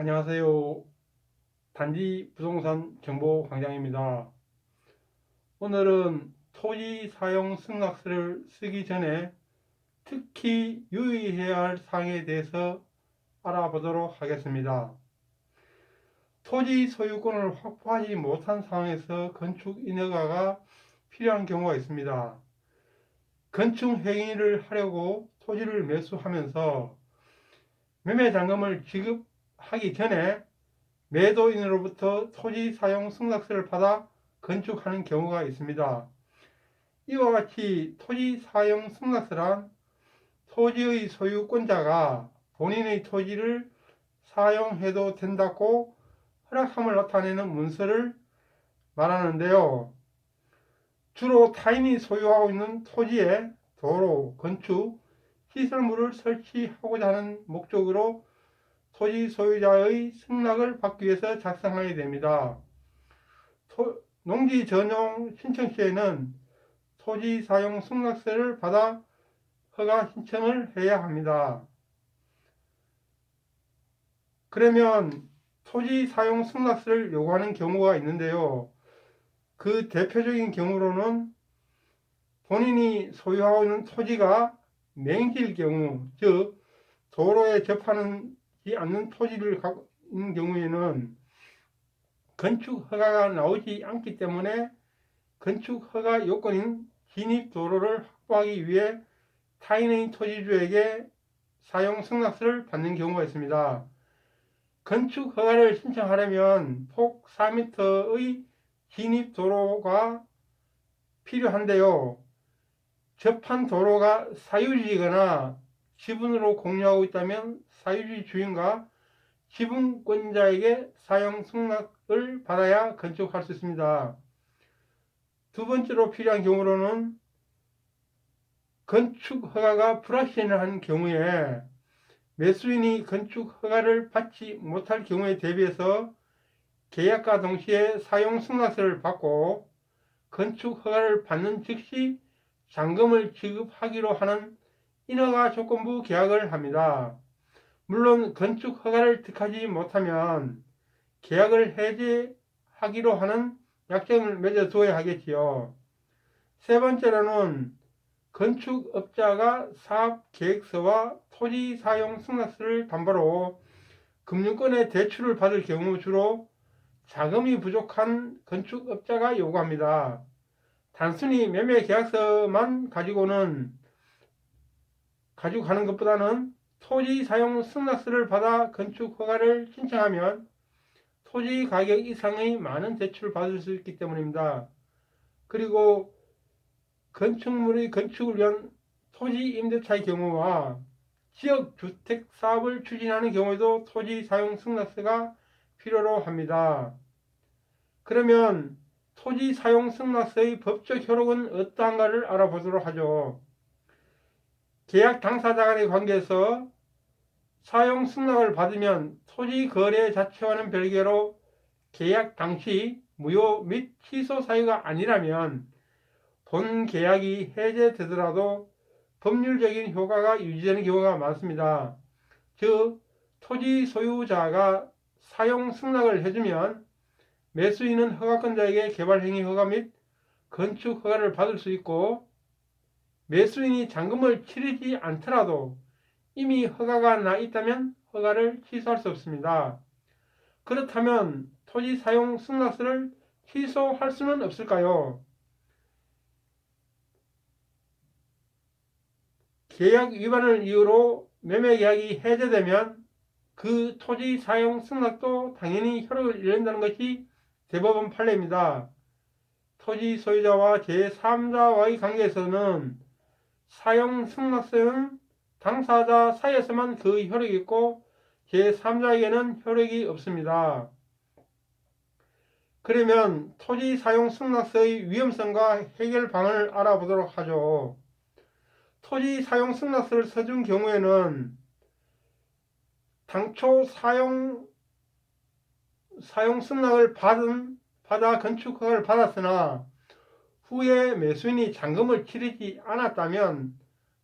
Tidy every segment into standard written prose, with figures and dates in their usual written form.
안녕하세요. 단지 부동산 정보 광장입니다. 오늘은 토지 사용 승낙서를 쓰기 전에 특히 유의해야 할 사항에 대해서 알아보도록 하겠습니다. 토지 소유권을 확보하지 못한 상황에서 건축 인허가가 필요한 경우가 있습니다. 건축 행위를 하려고 토지를 매수하면서 매매 잔금을 지급하기 전에 매도인으로부터 토지 사용 승낙서를 받아 건축하는 경우가 있습니다. 이와 같이 토지 사용 승낙서란 토지의 소유권자가 본인의 토지를 사용해도 된다고 허락함을 나타내는 문서를 말하는데요. 주로 타인이 소유하고 있는 토지에 도로, 건축, 시설물을 설치하고자 하는 목적으로 토지 소유자의 승낙을 받기 위해서 작성하게 됩니다. 농지 전용 신청 시에는 토지 사용 승낙서를 받아 허가 신청을 해야 합니다. 그러면 토지 사용 승낙서를 요구하는 경우가 있는데요. 그 대표적인 경우로는 본인이 소유하고 있는 토지가 맹지일 경우, 즉 도로에 접하지 않는 토지를 갖고 있는 경우에는 건축 허가가 나오지 않기 때문에 건축 허가 요건인 진입 도로를 확보하기 위해 타인의 토지주에게 사용 승낙서를 받는 경우가 있습니다. 건축 허가를 신청하려면 폭 4m의 진입 도로가 필요한데요. 접한 도로가 사유지거나 지분으로 공유하고 있다면 사유지 주인과 지분권자에게 사용 승낙을 받아야 건축할 수 있습니다. 두 번째로 필요한 경우로는 건축 허가가 불확실한 경우에 매수인이 건축 허가를 받지 못할 경우에 대비해서 계약과 동시에 사용 승낙서를 받고 건축 허가를 받는 즉시 잔금을 지급하기로 하는 인허가 조건부 계약을 합니다. 물론 건축 허가를 득하지 못하면 계약을 해지하기로 하는 약정을 맺어두어야 하겠지요. 세 번째로는 건축업자가 사업계획서와 토지 사용 승낙서를 담보로 금융권의 대출을 받을 경우 주로 자금이 부족한 건축업자가 요구합니다. 단순히 매매계약서만 가지고 가는 것보다는 토지 사용 승낙서를 받아 건축 허가를 신청하면 토지 가격 이상의 많은 대출을 받을 수 있기 때문입니다. 그리고 건축물의 건축을 위한 토지 임대차의 경우와 지역 주택 사업을 추진하는 경우에도 토지 사용 승낙서가 필요로 합니다. 그러면 토지 사용 승낙서의 법적 효력은 어떠한가를 알아보도록 하죠. 계약 당사자 간의 관계에서 사용 승낙을 받으면 토지 거래 자체와는 별개로 계약 당시 무효 및 취소 사유가 아니라면 본 계약이 해제되더라도 법률적인 효과가 유지되는 경우가 많습니다. 즉 토지 소유자가 사용 승낙을 해주면 매수인은 허가권자에게 개발행위 허가 및 건축 허가를 받을 수 있고 매수인이 잔금을 치르지 않더라도 이미 허가가 나 있다면 허가를 취소할 수 없습니다. 그렇다면 토지 사용 승낙서를 취소할 수는 없을까요? 계약 위반을 이유로 매매계약이 해제되면 그 토지 사용 승낙도 당연히 효력을 잃는다는 것이 대법원 판례입니다. 토지 소유자와 제3자와의 관계에서는 사용 승낙서는 당사자 사이에서만 그 효력이 있고 제3자에게는 효력이 없습니다. 그러면 토지 사용 승낙서의 위험성과 해결 방안을 알아보도록 하죠. 토지 사용 승낙서를 써준 경우에는 당초 사용 승낙을 받아 건축 허가를 받았으나 후에 매수인이 잔금을 치르지 않았다면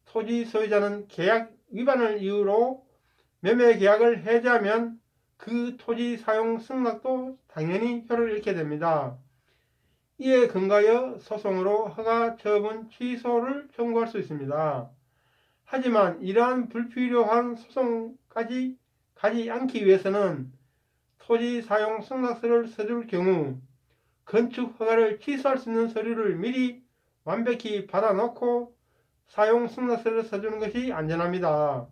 토지 소유자는 계약 위반을 이유로 매매 계약을 해지하면 그 토지 사용 승낙도 당연히 효력을 잃게 됩니다. 이에 근거하여 소송으로 허가 처분 취소를 청구할 수 있습니다. 하지만 이러한 불필요한 소송까지 가지 않기 위해서는 토지 사용 승낙서를 써줄 경우 건축 허가를 취소할 수 있는 서류를 미리 완벽히 받아놓고 사용 승낙서를 써주는 것이 안전합니다.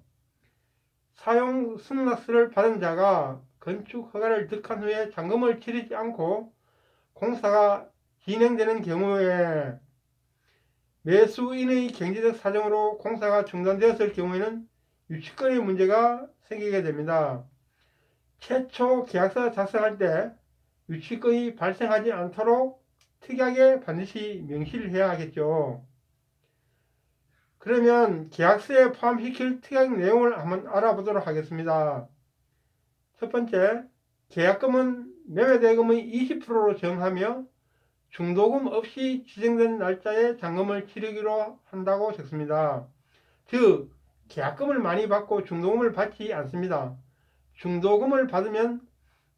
사용 승낙서를 받은 자가 건축 허가를 득한 후에 잔금을 치르지 않고 공사가 진행되는 경우에 매수인의 경제적 사정으로 공사가 중단되었을 경우에는 유치권의 문제가 생기게 됩니다. 최초 계약서 작성할 때 유치권이 발생하지 않도록 특약에 반드시 명시를 해야 하겠죠. 그러면 계약서에 포함시킬 특약 내용을 한번 알아보도록 하겠습니다. 첫 번째, 계약금은 매매대금의 20%로 정하며 중도금 없이 지정된 날짜에 잔금을 치르기로 한다고 적습니다. 즉, 계약금을 많이 받고 중도금을 받지 않습니다. 중도금을 받으면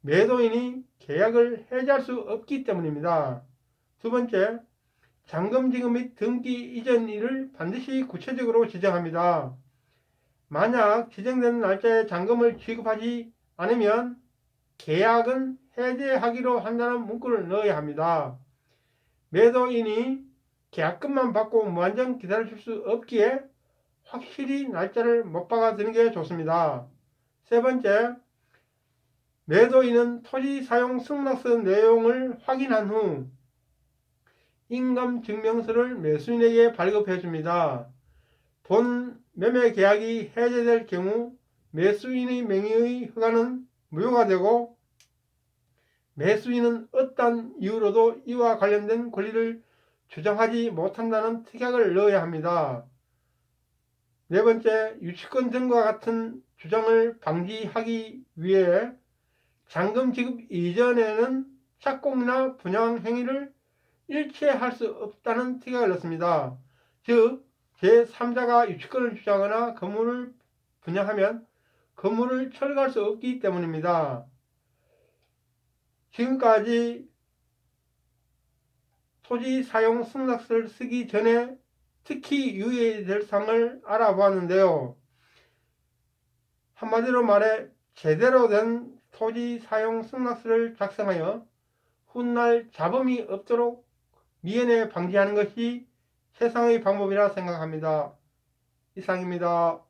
매도인이 계약을 해지할 수 없기 때문입니다. 두 번째, 잔금 지급 및 등기 이전 일을 반드시 구체적으로 지정합니다. 만약 지정된 날짜에 잔금을 지급하지 않으면 계약은 해제하기로 한다는 문구를 넣어야 합니다. 매도인이 계약금만 받고 무한정 기다려줄 수 없기에 확실히 날짜를 못 박아두는 게 좋습니다. 세 번째, 매도인은 토지 사용 승낙서 내용을 확인한 후 인감증명서를 매수인에게 발급해 줍니다. 본 매매 계약이 해제될 경우 매수인의 명의의 허가는 무효가 되고 매수인은 어떠한 이유로도 이와 관련된 권리를 주장하지 못한다는 특약을 넣어야 합니다. 네 번째, 유치권 등과 같은 주장을 방지하기 위해 잔금 지급 이전에는 착공이나 분양 행위를 일체 할 수 없다는 특약을 넣습니다. 즉, 제3자가 유치권을 주장하거나 건물을 분양하면 건물을 철거할 수 없기 때문입니다. 지금까지 토지 사용 승낙서를 쓰기 전에 특히 유의해야 될 사항을 알아보았는데요. 한마디로 말해 제대로 된 토지 사용 승낙서를 작성하여 훗날 잡음이 없도록 미연에 방지하는 것이 최상의 방법이라 생각합니다. 이상입니다.